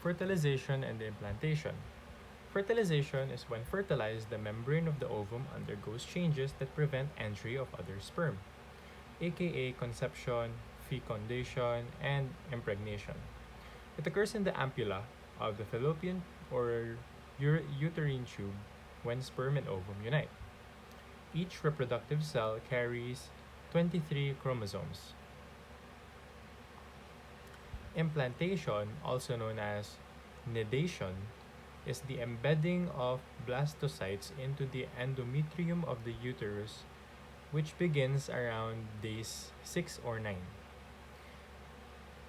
fertilization and implantation. Fertilization is when fertilized, the membrane of the ovum undergoes changes that prevent entry of other sperm, aka conception, fecundation, and impregnation. It occurs in the ampulla of the fallopian or uterine tube when sperm and ovum unite. Each reproductive cell carries 23 chromosomes. Implantation, also known as nidation, is the embedding of blastocytes into the endometrium of the uterus, which begins around days 6 or 9.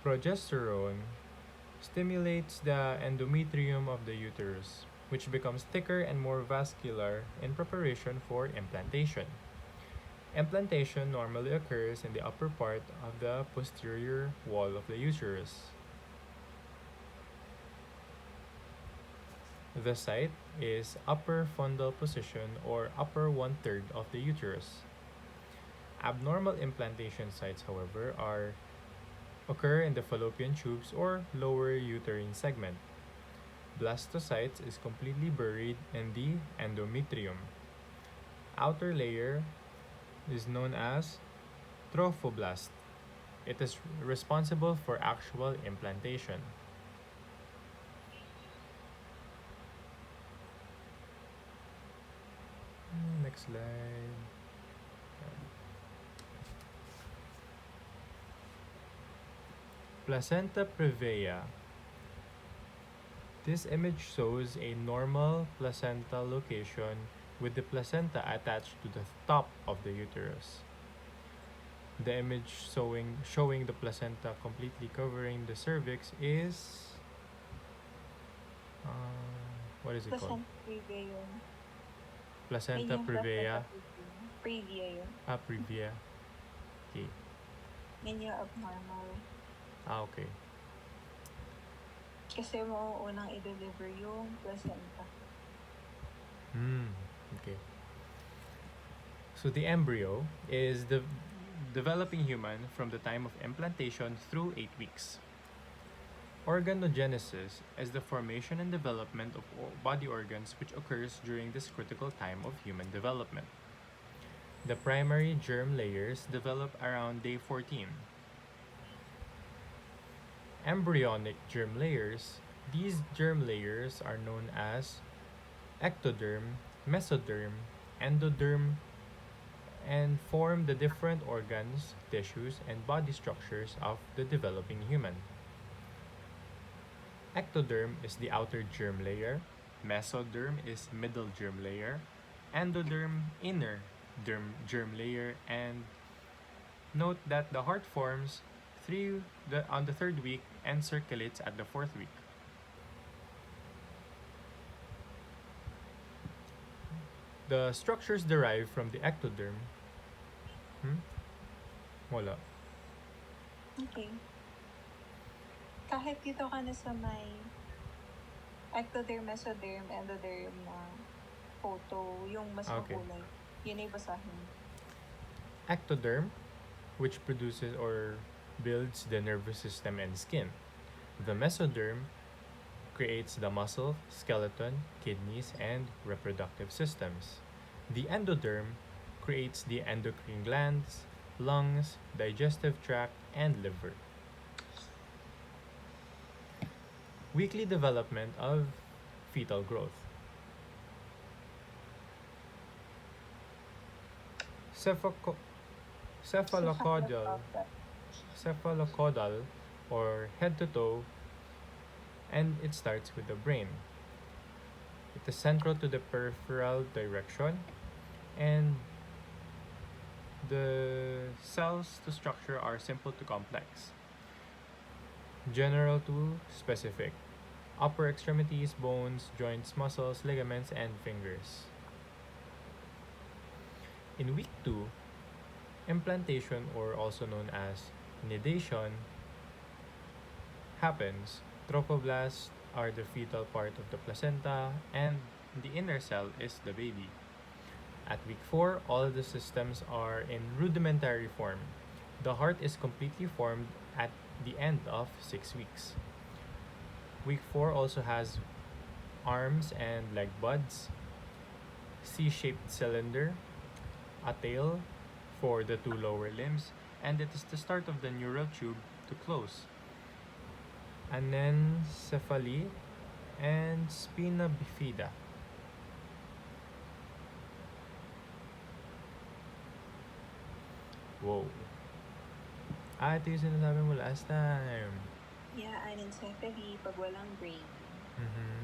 Progesterone stimulates the endometrium of the uterus, which becomes thicker and more vascular in preparation for implantation. Implantation normally occurs in the upper part of the posterior wall of the uterus. The site is upper fundal position or upper one-third of the uterus. Abnormal implantation sites, however, occur in the fallopian tubes or lower uterine segment. Blastocytes is completely buried in the endometrium. Outer layer is known as trophoblast. It is responsible for actual implantation. Next slide. Placenta previa. This image shows a normal placental location with the placenta attached to the top of the uterus. The image showing the placenta completely covering the cervix is uh, what is it called? Placenta previa yun. Placenta Yun yung previa. placenta previa yun. Previa. Okay. Yun yung abnormal. Okay. Kasi mo unang i-deliver yung placenta. Okay. So the embryo is the developing human from the time of implantation through 8 weeks. Organogenesis is the formation and development of body organs which occurs during this critical time of human development. The primary germ layers develop around day 14. Embryonic germ layers, these germ layers are known as ectoderm, mesoderm, endoderm, and form the different organs, tissues, and body structures of the developing human. Ectoderm is the outer germ layer, mesoderm is middle germ layer, endoderm inner germ layer, and note that the heart forms on the 3rd week and circulates at the 4th week. The structures derived from the ectoderm. Wala. Okay. Kahit dito ka na sa may ectoderm, mesoderm, endoderm na photo, yung mas makulay, yun ay basahin. Ectoderm, which produces or builds the nervous system and skin. The mesoderm creates the muscle, skeleton, kidneys, and reproductive systems. The endoderm creates the endocrine glands, lungs, digestive tract, and liver. Weekly development of fetal growth. Cephalocaudal or head to toe, and it starts with the brain. It is central to the peripheral direction, and the cells to structure are simple to complex. General to specific. Upper extremities, bones, joints, muscles, ligaments, and fingers. In week 2, implantation, or also known as nidation, happens. Trophoblasts are the fetal part of the placenta, and the inner cell is the baby. At week 4, all of the systems are in rudimentary form. The heart is completely formed at the end of 6 weeks. Week 4 also has arms and leg buds, C-shaped cylinder, a tail for the two lower limbs, and it is the start of the neural tube to close. Anencephaly and spina bifida. Whoa. Ito yung sinasabi mo last time. Yeah, anencephaly pag walang brain. Mm-hmm.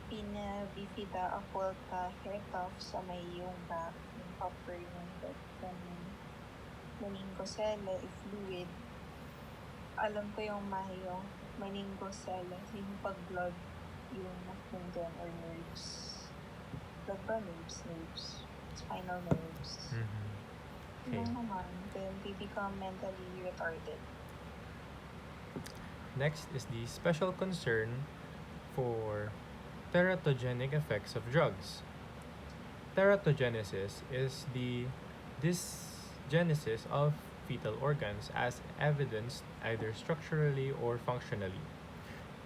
Spina bifida, occulta, hair tuft sa may yung back, yung upper yung back, meningocele, fluid. Alam ko yung yung meningocele, yung pag-blood, yung nandun, or nerves. Blood ba? Nerves. Spinal nerves. Mm-hmm. Okay. Yung naman, then they become mentally retarded. Next is the special concern for teratogenic effects of drugs. Teratogenesis is the dysgenesis of fetal organs as evidenced either structurally or functionally.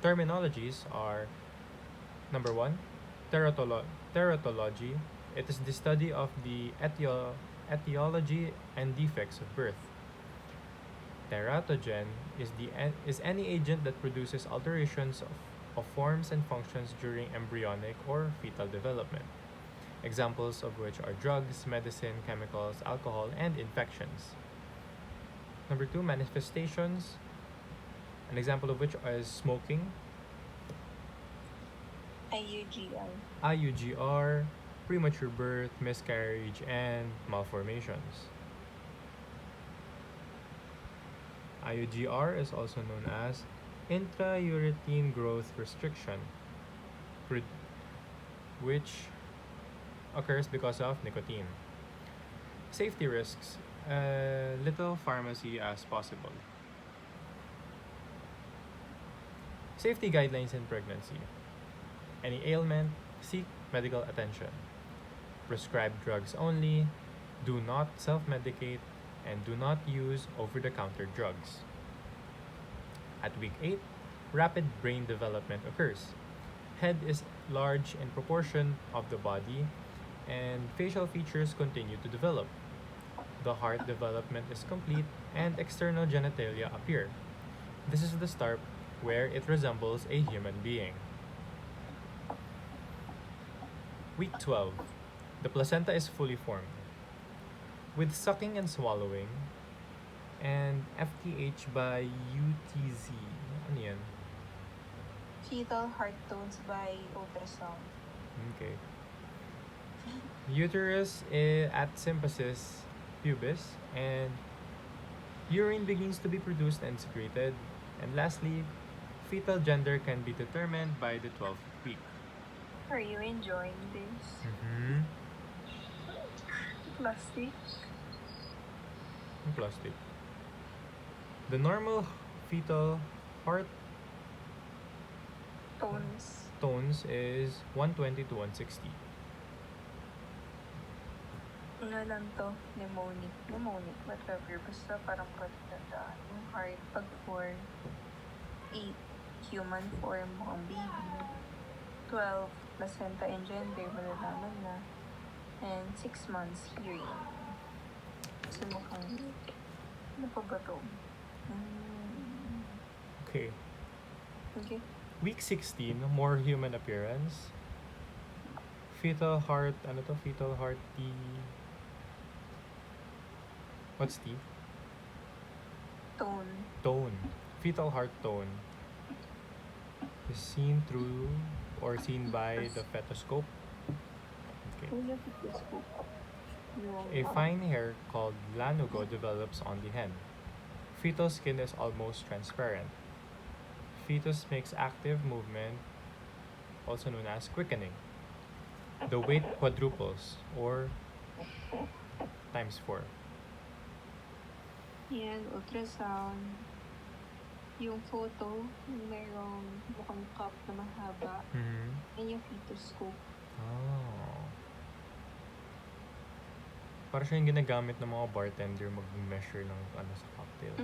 Terminologies are number 1, teratology. It is the study of the etiology and defects of birth. Teratogen is any agent that produces alterations of forms and functions during embryonic or fetal development. Examples of which are drugs, medicine, chemicals, alcohol, and infections. Number 2, manifestations. An example of which is smoking, IUGR. IUGR, premature birth, miscarriage, and malformations. IUGR is also known as intrauterine growth restriction, which occurs because of nicotine. Safety risks, little pharmacy as possible. Safety guidelines in pregnancy. Any ailment, seek medical attention. Prescribe drugs only, do not self-medicate, and do not use over-the-counter drugs. At week 8, rapid brain development occurs. Head is large in proportion of the body, and facial features continue to develop. The heart development is complete, and external genitalia appear. This is the start where it resembles a human being. Week 12. The placenta is fully formed. With sucking and swallowing, and FTH by UTZ. Ano yan? Fetal heart tones by ultrasound. Okay. Uterus at symphysis pubis, and urine begins to be produced and secreted. And lastly, fetal gender can be determined by the 12th week. Are you enjoying this? Mm-hmm. Plastic? Plastic. The normal fetal heart tones is 120 to 160. Ano lang to? Mnemonic, whatever. Basta parang pagtandaan. Yung heart, pag 4, 8, human form ang baby. 12, placenta and gender, malalaman na. And 6 months, hearing. So mukhang, ano pa ba to? Okay. Okay. Week 16, more human appearance. Fetal heart, ano to? Fetal heart T. What's T? Tone. Fetal heart tone is seen through or seen by the fetoscope. Okay. A fine hair called lanugo develops on the head. Fetal skin is almost transparent. Fetus makes active movement, also known as quickening. The weight quadruples or times 4. Yan, ultrasound. Yung photo, yung mayroong mukhang cup na mahaba. Mm-hmm. Yan yung fetoscope. Oh. Para siya yung ginagamit ng mga bartender mag-measure ng ano sa cocktail.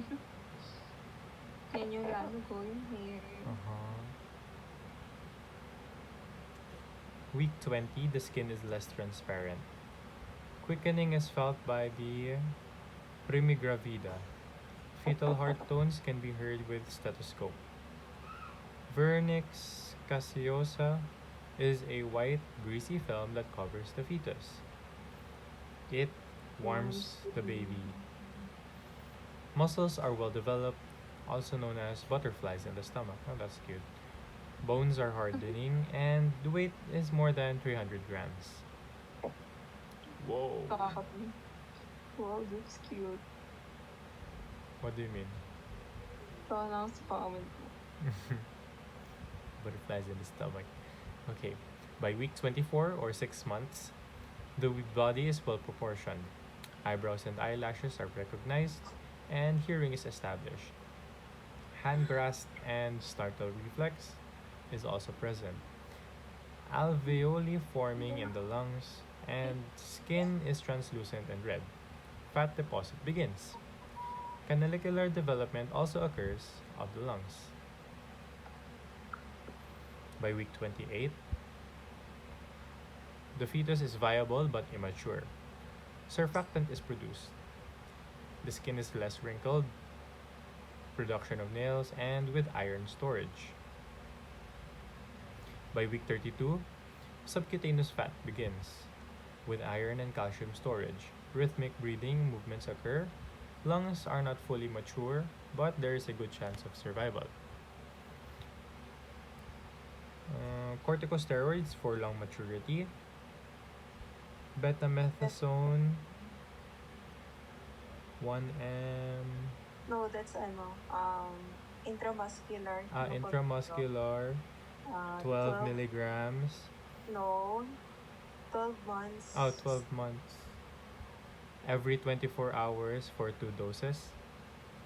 Yan yung lalo ko, yung hair. Uh-huh. Week 20, the skin is less transparent. Quickening is felt by the primigravida. Fetal heart tones can be heard with stethoscope. Vernix caseosa is a white, greasy film that covers the fetus. It warms the baby. Muscles are well developed, also known as butterflies in the stomach. Oh, that's cute. Bones are hardening, and the weight is more than 300 grams. Whoa. Kakakapin. Wow, that's cute. What do you mean? Tawa na ako sa comment mo. Butterflies in the stomach. Okay. By week 24 or 6 months, the body is well proportioned. Eyebrows and eyelashes are recognized, and hearing is established. Hand grasp and startle reflex is also present. Alveoli forming in the lungs, and skin is translucent and red. Fat deposit begins. Canalicular development also occurs of the lungs. By week 28, the fetus is viable but immature. Surfactant is produced. The skin is less wrinkled, production of nails, and with iron storage. By week 32, subcutaneous fat begins. With iron and calcium storage, rhythmic breathing movements occur. Lungs are not fully mature, but there is a good chance of survival. Corticosteroids for lung maturity. Betamethasone 1 m. No, that's intramuscular. Intramuscular 12 milligrams. No, 12 months. 12 months. Every 24 hours for 2 doses.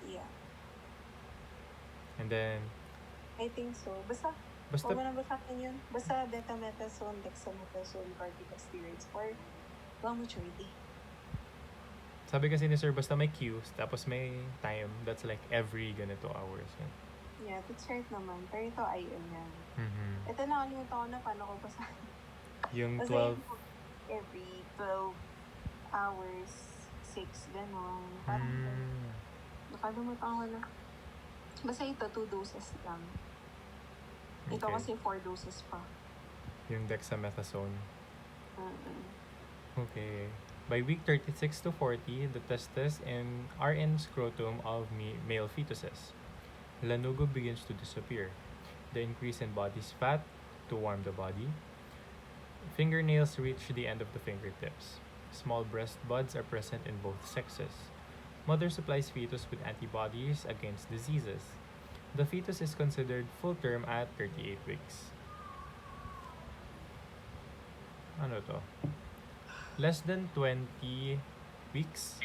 Yeah, And then, I think so. Basta, basta, huwag mo na basahin yun. Basta betamethasone, dexamethasone, corticosteroids for lung maturity. sabi kasi ni sir, basta may cues, tapos may time, that's like every ganito hours. Yan. Yeah, that's right naman. Pero ito, ayun yan. Mhm. Ito nakalimutan ko na paano ko basahin. Yung Basta 12, yun, every 12 hours, 6, gano'n. Parang nakalimutan ko na. Basta ito, 2 doses lang. Ito Okay. kasi 4 doses pa. Yung dexamethasone. Mm-mm. Okay. By week 36 to 40, the testes are in scrotum of male fetuses. Lanugo begins to disappear. The increase in body's fat to warm the body. Fingernails reach the end of the fingertips. Small breast buds are present in both sexes. Mother supplies fetus with antibodies against diseases. The fetus is considered full term at 38 weeks. Ano to? Less than 20 weeks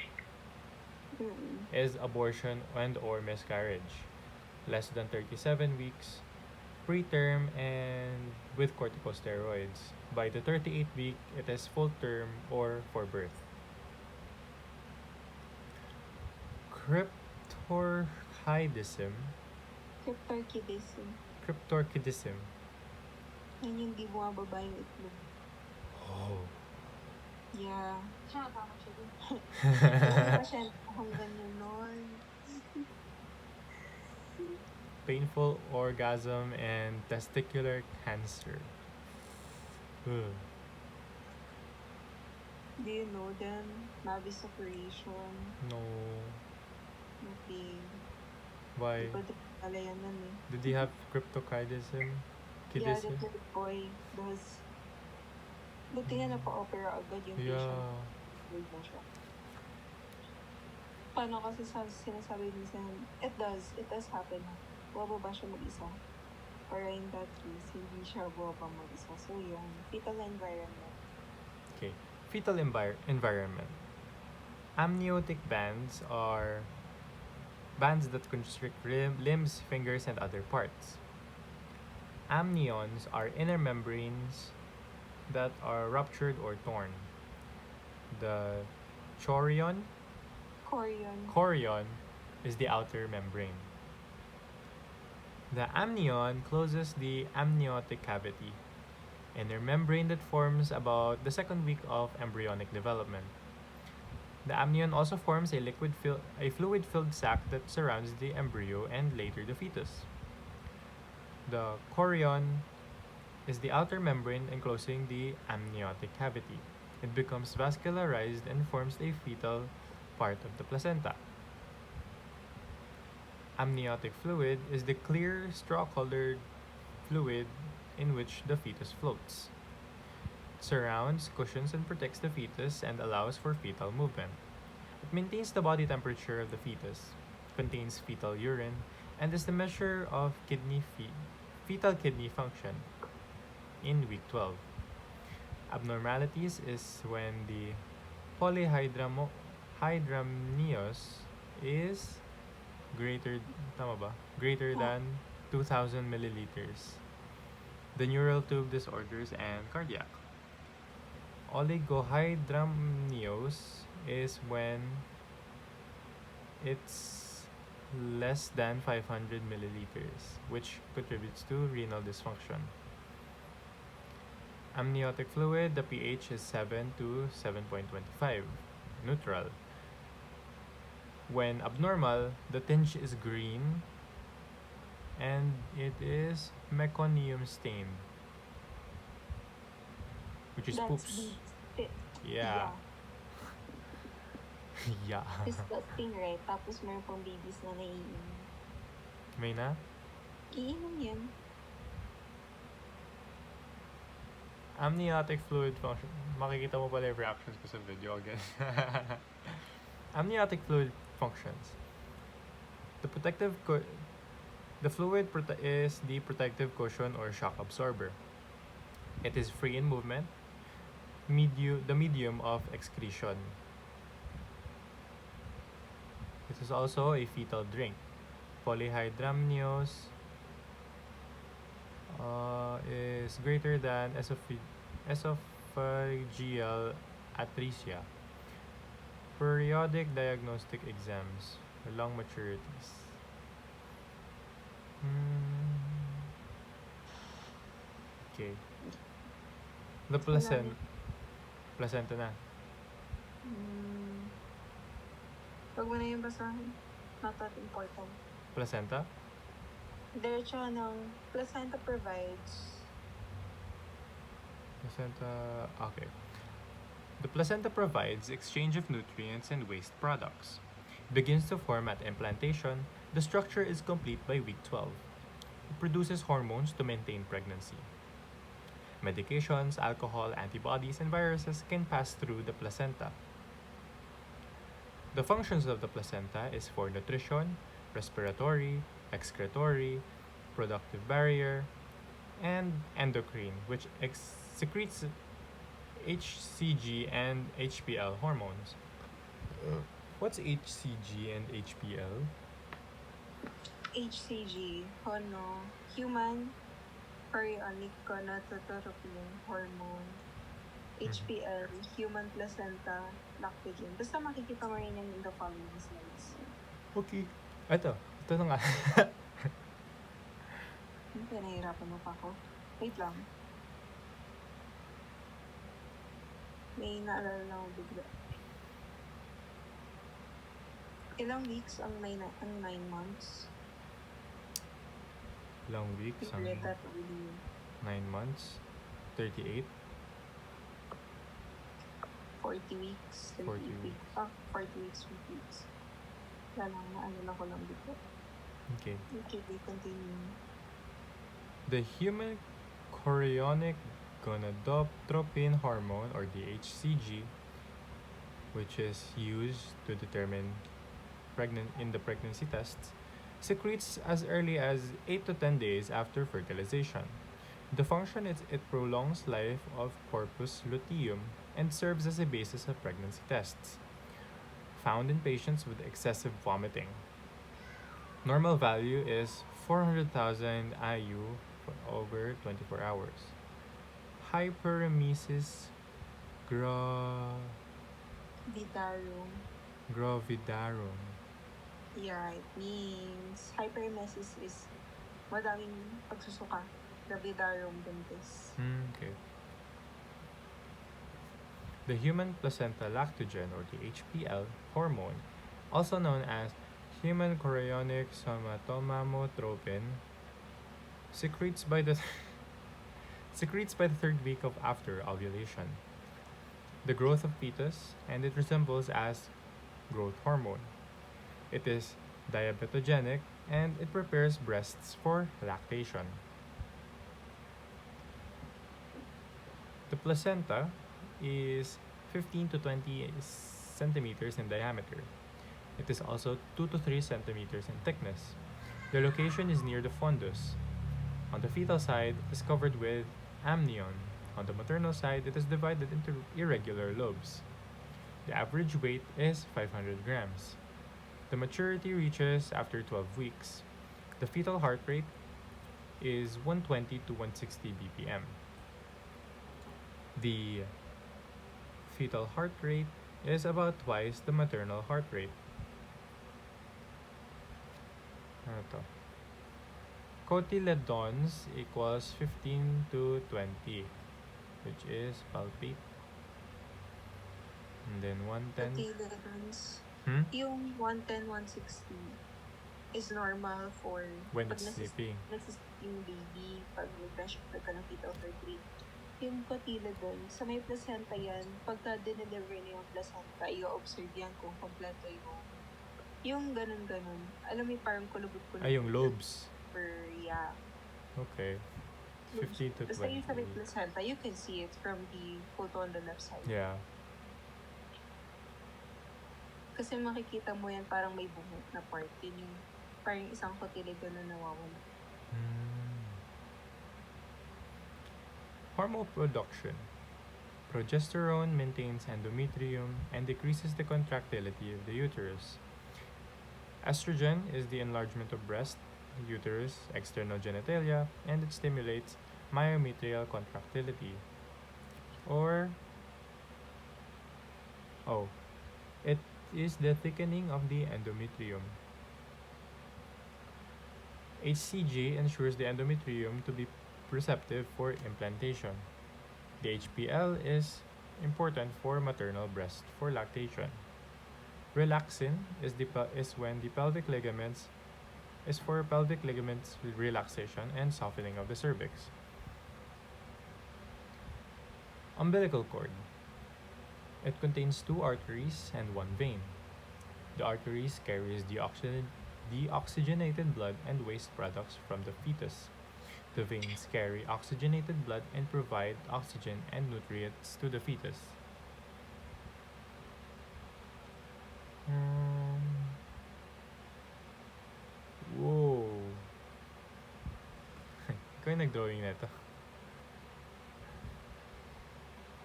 Mm-mm. is abortion and or miscarriage. Less than 37 weeks, preterm and with corticosteroids. By the 38th week, it is full term or for birth. Cryptorchidism. Cryptorchidism. Cryptorchidism. Yan yung di bumababa yung itlog. Oh. Yeah. Hindi pa siya hanggang yun nun. Painful orgasm and testicular cancer. Ugh. Do you know them? Mavis operation. No. Okay. Why? Di ba pala yan nun eh. Did he have cryptorchidism? Yeah, Kidism? the little boy does. Buti nga napa-opera agad yung patient. Yeah. Wait na siya. Paano kasi sinasabi minsan, it does happen. Bumaba siya mag-isa. Or in that case, hindi siya bumaba mag-isa. So yun, fetal environment. Okay. Fetal environment. Amniotic bands are bands that constrict limbs, fingers, and other parts. Amnions are inner membranes that are ruptured or torn. The chorion chorion is the outer membrane. The amnion closes the amniotic cavity. inner membrane that forms about the second week of embryonic development. The amnion also forms a fluid-filled sac that surrounds the embryo and later the fetus. The chorion is the outer membrane enclosing the amniotic cavity. It becomes vascularized and forms a fetal part of the placenta. Amniotic fluid is the clear, straw colored fluid in which the fetus floats. It surrounds, cushions, and protects the fetus and allows for fetal movement. It maintains the body temperature of the fetus, contains fetal urine, and is the measure of fetal kidney function in week 12. Abnormalities is when the polyhydramnios is greater tama ba? Greater Oh, than 2000 milliliters. The neural tube disorders and cardiac. Oligohydramnios is when it's less than 500 milliliters, which contributes to renal dysfunction. Amniotic fluid, the pH is 7 to 7.25, neutral. When abnormal, the tinge is green and it is meconium stained, which is that's poops. the Yeah. yeah, Yeah. disgusting, right? Tapos meron pang babies na naiinom. May na? Iinom yan. Amniotic fluid function. Makikita mo pala yung reactions ko sa video again. Amniotic fluid functions. The protective the fluid is the protective cushion or shock absorber. It is free in movement, the medium of excretion. It is also a fetal drink. Polyhydramnios is greater than esophageal atresia. Periodic diagnostic exams, lung maturities. Okay. The placenta na. Wag mo na yung basahin. Not that important. Placenta? Diretso ng placenta provides. Placenta, okay. The placenta provides exchange of nutrients and waste products. Begins to form at implantation, the structure is complete by week 12. It produces hormones to maintain pregnancy. Medications, alcohol, antibodies, and viruses can pass through the placenta. The functions of the placenta is for nutrition, respiratory, excretory, productive barrier, and endocrine, which secretes HCG and HPL hormones. What's HCG and HPL? HCG, human chorionic gonadotropin hormone. HPL, human placenta lactogen. Basta makikita mo rin yan in the following slides. Okay. Ito na nga. Hindi, nahihirapan mo pa ako. Wait lang. May naalala lang ako bigla. Ilang weeks ang 9 months? Long weeks, Figure that really. 9 months, 38. 40 weeks, 40 weeks. 40 weeks, 50 weeks. Wala lang, naaalala ko lang dito. Okay. Okay, we continue. The human chorionic gonadotropin hormone, or the HCG, which is used to determine in the pregnancy tests, secretes as early as 8 to 10 days after fertilization. The function is it prolongs life of corpus luteum and serves as a basis of pregnancy tests. Found in patients with excessive vomiting. Normal value is 400,000 IU for over 24 hours. Hyperemesis gravidarum. Yeah, it means hyperemesis is madaming pagsusuka. Gravidarum dentis. Okay. The human placenta lactogen, or the HPL hormone, also known as human chorionic somatomamotropin, secretes by the secretes by the third week of after ovulation. The growth of fetus, and it resembles as growth hormone. It is diabetogenic and it prepares breasts for lactation. The placenta is 15 to 20 centimeters in diameter. It is also 2 to 3 centimeters in thickness. The location is near the fundus. On the fetal side, it is covered with amnion. On the maternal side, it is divided into irregular lobes. The average weight is 500 grams. The maturity reaches after 12 weeks. The fetal heart rate is 120 to 160 bpm. The fetal heart rate is about twice the maternal heart rate. Ano to? Cotyledons equals 15 to 20, which is palpate. And then 110. Cotyledons. Yung 110, 160 is normal for when it's sleeping. Nagsisleeping baby, pag nag-brush ka ng fetal heart rate. Yung cotyledon, sa may placenta yan, pagka dineliver niyo yung placenta, i-observe yan kung kompleto yung ganun-ganun. Alam mo, parang kulubot-kulubot. Ay, yung lobes. Yeah. Okay. 15 to 20. Basta yung sa may placenta, you can see it from the photo on the left side. Yeah. Kasi makikita mo yan parang may buhok na part. Yun yung parang isang cotyledon na nawawala. Hormone production. Progesterone maintains endometrium and decreases the contractility of the uterus. Estrogen is the enlargement of breast, uterus, external genitalia, and it stimulates myometrial contractility. It is the thickening of the endometrium. HCG ensures the endometrium to be receptive for implantation. The HPL is important for maternal breast for lactation. Relaxin is when the pelvic ligaments is for pelvic ligaments relaxation and softening of the cervix. Umbilical cord. It contains 2 arteries and 1 vein. The arteries carries the oxygenated blood and waste products from the fetus. The veins carry oxygenated blood and provide oxygen and nutrients to the fetus. Whoa! Ikaw yung nag-drawing na ito.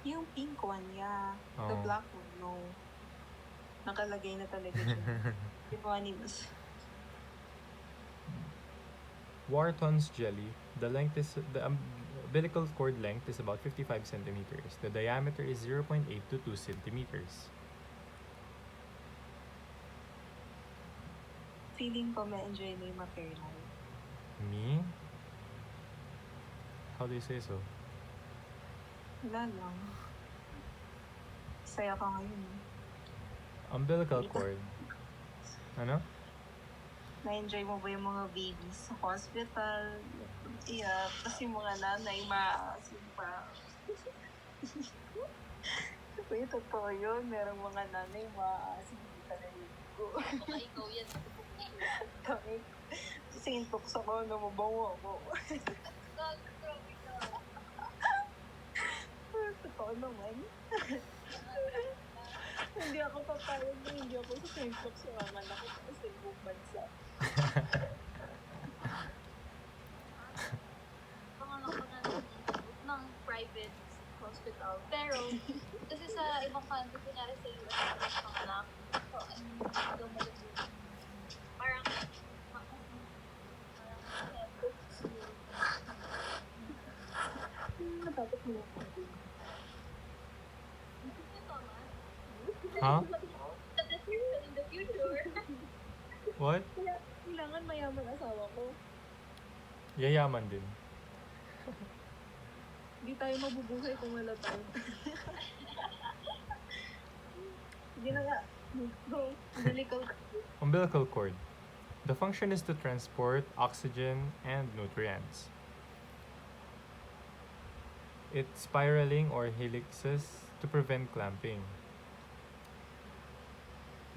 Yung pink one, yeah. The black one, no. Nakalagay na talaga siya. Yung animals. Wharton's jelly. The umbilical cord length is about 55 centimeters. The diameter is 0.8 to 2 centimeters. Feeling ko ma-enjoy na yung maternal. Me? How do you say so? Wala lang. Saya ka ngayon. Umbilical cord. Ano? Na-enjoy mo ba yung mga babies sa hospital? Iyak. Kasi yung mga nanay, maasim pa. Uy, totoo yun. Merong mga nanay, maasim. Hindi ka naligo. Baka ikaw yan. Sintoks ako, namabango ako. Grabe ka. Totoo naman. Hindi ako papayag na hindi ako sa sintoks sa mga anak ko sa ibang bansa. Panganak ko ng private hospital. Pero, kasi sa ibang country, kunyari sa US, panganak, so, daw malagyan. Parang, Natapos mo lang. Huh? In the future. What? Kailangan mayaman asawa ko. Yayaman din. Hindi tayo mabubuhay kung wala tayo. Sige na nga. Go. Umbilical cord. Umbilical cord. The function is to transport oxygen and nutrients. It's spiraling or helixes to prevent clamping.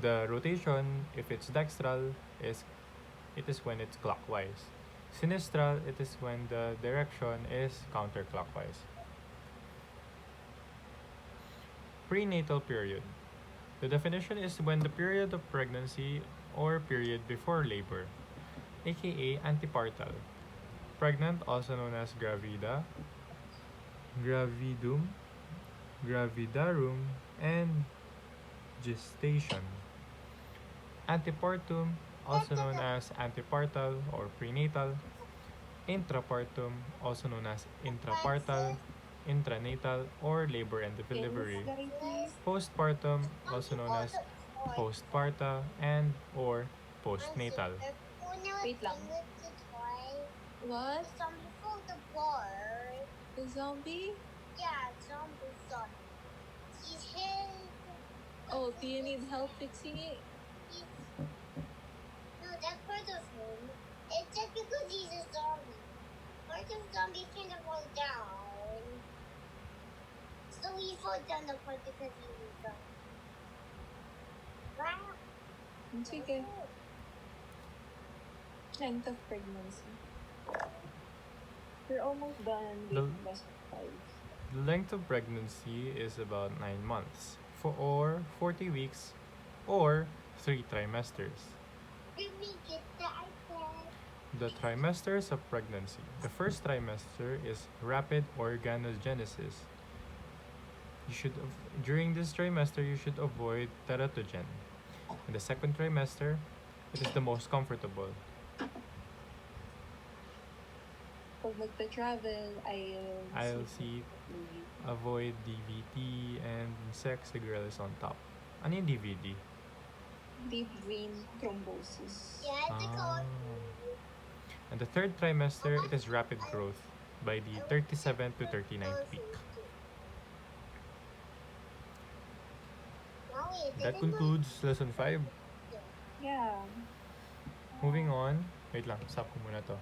The rotation, if it's dextral, it is when it's clockwise. Sinistral, it is when the direction is counterclockwise. Prenatal period. The definition is when the period of pregnancy or period before labor, aka antepartal. Pregnant, also known as gravida, gravidum, gravidarum, and gestation. Antepartum, also known as antepartal or prenatal. Intrapartum, also known as intrapartal, intranatal, or labor and delivery. Postpartum, also known as postparta and or postnatal. Wait lang. What? Zombie for the bar. The zombie? Yeah, zombie. He's his. Oh, do you need help fixing it? He's, no, that's part of him. It's just because he's a zombie. Part of zombie can't fall down. So he falls down the part because he's a zombie. Wow. Sige. Length of pregnancy. We're almost done. The- Last 5. The length of pregnancy is about 9 months, or 40 weeks, or 3 trimesters. Let me get the iPad. The trimesters of pregnancy. The first trimester is rapid organogenesis. During this trimester, you should avoid teratogen. In the second trimester, it is the most comfortable. Pag magpa-travel, I'll see avoid DVT and sex, the girl is on top. Ano yung DVD? deep vein thrombosis. Yeah, it's a code. And the third trimester, it is rapid growth by the 37th to 39th week. That concludes lesson 5. Yeah. Moving on. Wait lang, stop ko muna to.